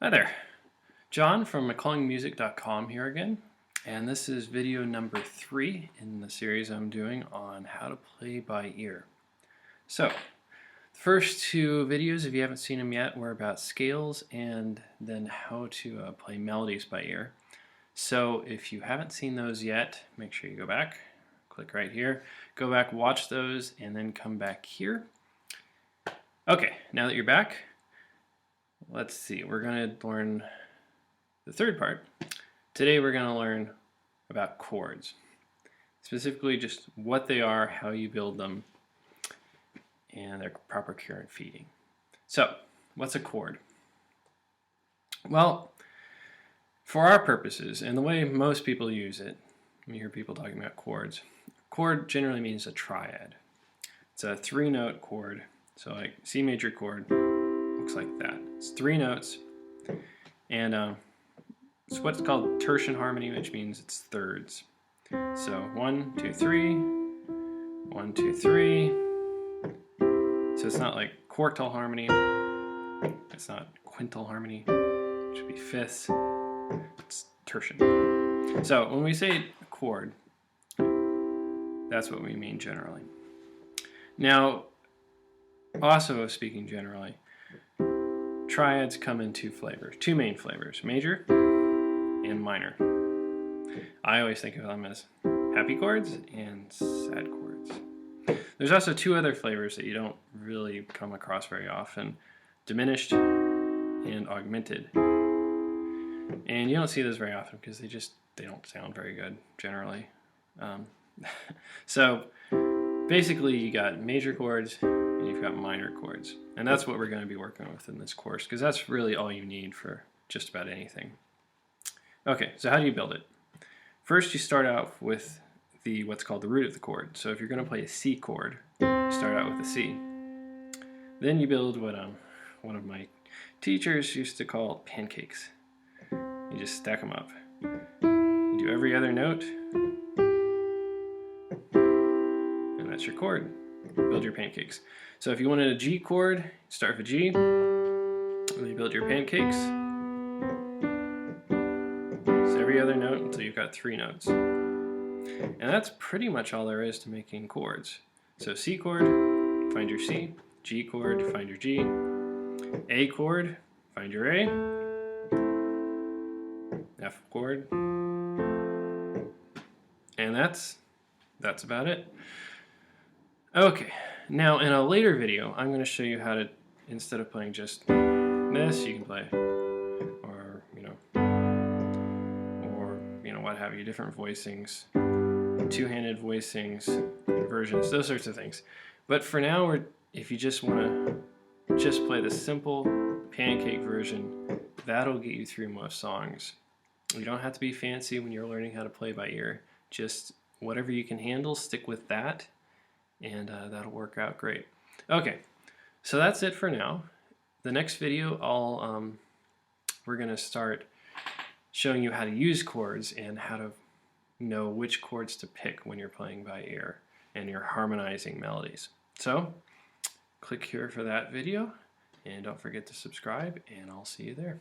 Hi there, John from McClungmusic.com here again, and this is video number 3 in the series I'm doing on how to play by ear. So, the first 2 videos, if you haven't seen them yet, were about scales and then how to play melodies by ear. So if you haven't seen those yet, make sure you go back, click right here, go back, watch those, and then come back here. Okay, now that you're back, let's see, we're going to learn the third part. Today we're going to learn about chords, specifically just what they are, how you build them, and their proper care and feeding. So, what's a chord? Well, for our purposes, and the way most people use it, you hear people talking about chords, chord generally means a triad. It's a 3-note chord, so like C major chord looks like that. It's 3 notes, and it's what's called tertian harmony, which means it's thirds. So 1, 2, 3, 1, 2, 3. So it's not like quartal harmony. It's not quintal harmony, which would be fifths. It's tertian. So when we say a chord, that's what we mean generally. Now, also speaking generally, triads come in 2 flavors, 2 main flavors, major and minor. I always think of them as happy chords and sad chords. There's also 2 other flavors that you don't really come across very often, diminished and augmented. And you don't see those very often because they don't sound very good generally. So basically you got major chords and you've got minor chords. And that's what we're going to be working with in this course, because that's really all you need for just about anything. Okay, so how do you build it? First you start out with what's called the root of the chord. So if you're going to play a C chord, you start out with a C. Then you build what one of my teachers used to call pancakes. You just stack them up. You do every other note, and that's your chord. Build your pancakes. So if you wanted a G chord, start with G, and you build your pancakes. It's every other note until you've got 3 notes. And that's pretty much all there is to making chords. So C chord, find your C. G chord, find your G. A chord, find your A. F chord. And that's about it. Okay, now in a later video, I'm going to show you how to, instead of playing just this, you can play, or what have you, different voicings, 2-handed voicings, inversions, those sorts of things. But for now, if you just want to just play the simple pancake version, that'll get you through most songs. You don't have to be fancy when you're learning how to play by ear. Just whatever you can handle, stick with that, and that'll work out great. Okay, so that's it for now. The next video, we're going to start showing you how to use chords and how to know which chords to pick when you're playing by ear and you're harmonizing melodies. So click here for that video, and don't forget to subscribe, and I'll see you there.